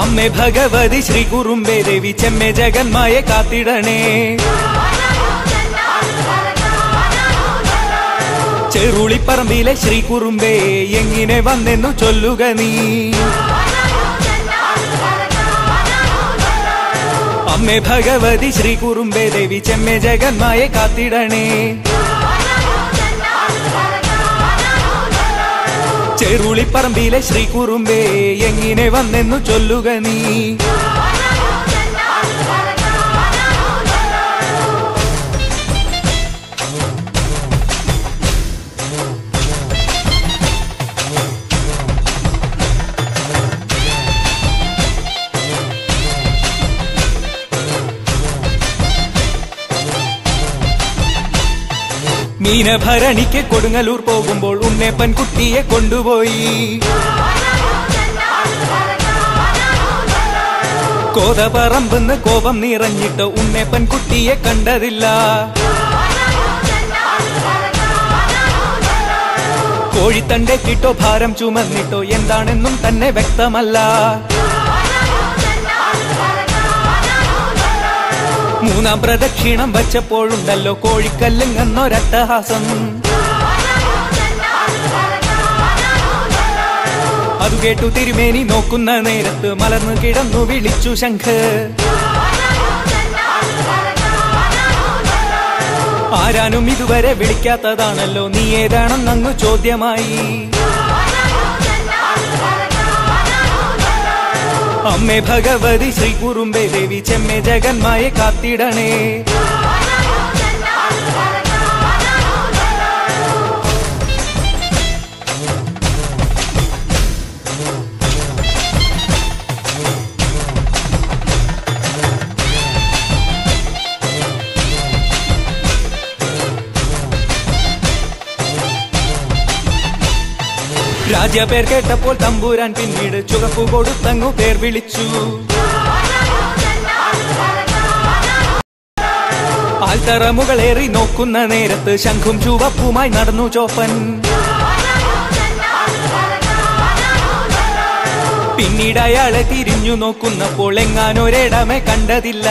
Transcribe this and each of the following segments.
അമ്മേ ഭഗവതി ശ്രീ കുറുമ്പേ ദേവി ചെമ്മേ ജഗന്മായെ കാത്തിടണേ. ചെറുളിപ്പറമ്പിലെ ശ്രീ കുറുമ്പേ എങ്ങനെ വന്നെന്നു ചൊല്ലുക നീ. അമ്മേ ഭഗവതി ശ്രീ കുറുമ്പേ ദേവി ചെമ്മേ ജഗന്മായെ കാത്തിടണേ. ചെറുളിപ്പറമ്പിലെ ശ്രീ കുറുമ്പേ എങ്ങനെ വന്നെന്നു ചൊല്ലുക നീ. മീനഭരണിക്ക് കൊടുങ്ങല്ലൂർ പോകുമ്പോൾ ഉണ്ണേപ്പൻ കുട്ടിയെ കൊണ്ടുപോയി. കോതപറമ്പെന്ന് കോപം നിറഞ്ഞിട്ട് ഉണ്ണേപ്പൻ കുട്ടിയെ കണ്ടതില്ല. കോഴിത്തണ്ടെ കിട്ടോ ഭാരം ചുമന്നിട്ടോ എന്താണെന്നും തന്നെ വ്യക്തമല്ല. മൂന്നാം പ്രദക്ഷിണം വച്ചപ്പോഴുണ്ടല്ലോ കോഴിക്കല്ലെന്നൊരട്ടഹാസം. അതു കേട്ടു തിരുമേനി നോക്കുന്ന നേരത്ത് മലർന്നു കിടന്നു വിളിച്ചു ശംഖ്. ആരാനും ഇതുവരെ വിളിക്കാത്തതാണല്ലോ നീ ഏതാണെന്നങ്ങു ചോദ്യമായി. അമ്മേ ഭഗവതി ശ്രീ കുറുമ്പേ ദേവി ചെമ്മേ ജഗന്മായെ കാത്തിടണേ. രാജപേർ കേട്ടപ്പോൾ തമ്പുരാൻ പിന്നീട് ചുവപ്പു കൊടുത്തങ്ങു പേർ വിളിച്ചു. ആൽത്തറ മുകളേറി നോക്കുന്ന നേരത്ത് ശംഖും ചുവപ്പുമായി നടന്നു ചോപ്പൻ. പിന്നീട് അയാളെ തിരിഞ്ഞു നോക്കുന്നപ്പോൾ എങ്ങാനൊരിടമേ കണ്ടതില്ല.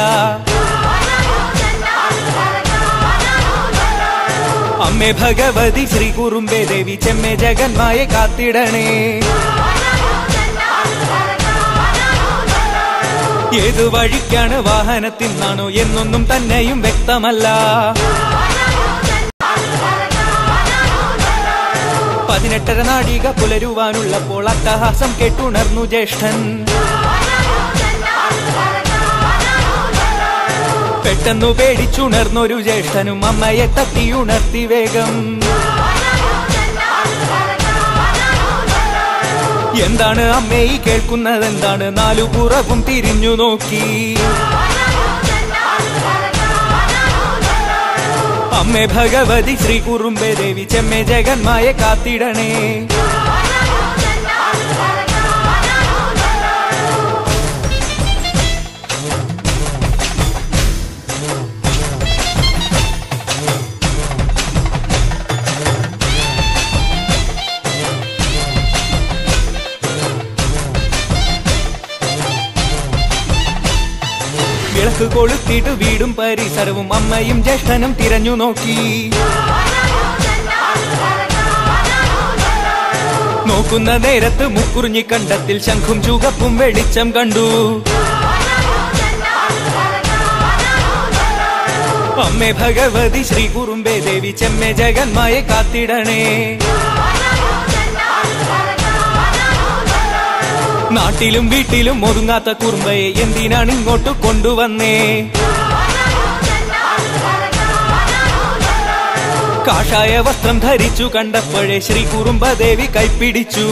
അമ്മേ ഭഗവതി ശ്രീ കുറുമ്പേ ദേവി ചെമ്മേ ജഗന്മായെ കാത്തിടണേ. ഏതു വഴിക്കാണ് വാഹനത്തിനാണോ എന്നൊന്നും തന്നെയും വ്യക്തമല്ല. 18:30 നാഴിക പുലരുവാനുള്ളപ്പോൾ അട്ടഹാസം കേട്ടുണർന്നു ജ്യേഷ്ഠൻ. പെട്ടെന്നു പേടിച്ചുണർന്നൊരു ജ്യേഷ്ഠനും അമ്മയെ തട്ടിയുണർത്തി വേഗം. എന്താണ് അമ്മേ ഈ കേൾക്കുന്നതെന്താണ്? നാലുപുറവും തിരിഞ്ഞു നോക്കി. അമ്മേ ഭഗവതി ശ്രീ കുറുമ്പേ ദേവി ചെമ്മേ ജഗന്മായെ കാത്തിടണേ. വിളക്ക് കൊളുത്തിട്ട് വീടും പരിസരവും അമ്മയും ജ്യേഷ്ഠനും തിരഞ്ഞു നോക്കി. നോക്കുന്ന നേരത്ത് മുക്കുറിഞ്ഞി കണ്ടത്തിൽ ശംഖും ചുവപ്പും വെളിച്ചം കണ്ടു. അമ്മേ ഭഗവതി ശ്രീ കുറുമ്പേ ദേവി ചെമ്മേ ജഗന്മായെ കാത്തിടണേ. നാട്ടിലും വീട്ടിലും ഒതുങ്ങാത്ത കുറുമ്പയെ എന്തിനാണ് ഇങ്ങോട്ട് കൊണ്ടുവന്നേ? കാഷായ വസ്ത്രം ധരിച്ചു കണ്ടപ്പോഴേ ശ്രീ കുറുമ്പദേവി കൈപ്പിടിച്ചു.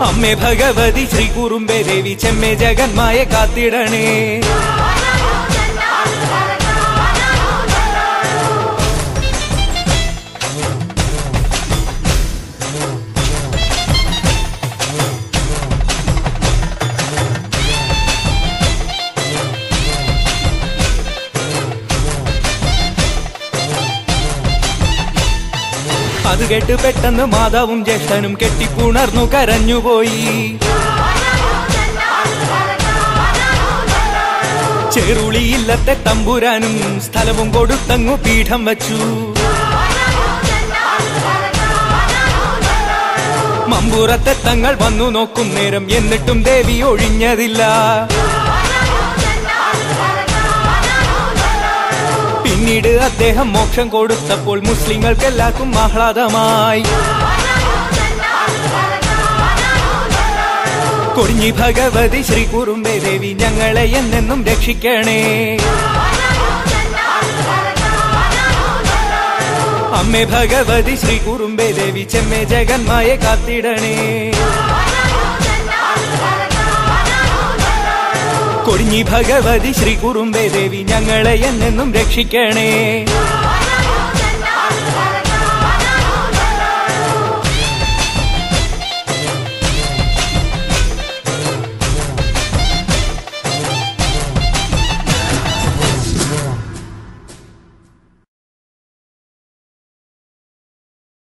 അമ്മേ ഭഗവതി ശ്രീ കുറുമ്പേ ദേവി ചെമ്മേ ജഗന്മായെ കാത്തിടണേ. അത് കേട്ട് പെട്ടെന്ന് മാതാവും ജ്യേഷ്ഠനും കെട്ടിപ്പുണർന്നു കരഞ്ഞുപോയി. ചെറുളിയില്ലത്തെ തമ്പുരാനും സ്ഥലവും കൊടുത്തങ്ങു പീഠം വച്ചു. മമ്പുറത്തെ തങ്ങൾ വന്നു നോക്കും നേരം എന്നിട്ടും ദേവി ഒഴിഞ്ഞതില്ല. പിന്നീട് അദ്ദേഹം മോക്ഷം കൊടുത്തപ്പോൾ മുസ്ലിങ്ങൾക്കെല്ലാവർക്കും ആഹ്ലാദമായി. കൊടിഞ്ഞി ഭഗവതി ശ്രീ കുറുമ്പേ ദേവി ഞങ്ങളെ എന്നെന്നും രക്ഷിക്കണേ. അമ്മേ ഭഗവതി ശ്രീ കുറുമ്പേ ദേവി ചെമ്മേ ജഗന്മായെ കാത്തിടണേ. കൊടിഞ്ഞി ഭഗവതി ശ്രീ കുറുമ്പേ ദേവി ഞങ്ങളെ എന്നെന്നും രക്ഷിക്കണേ.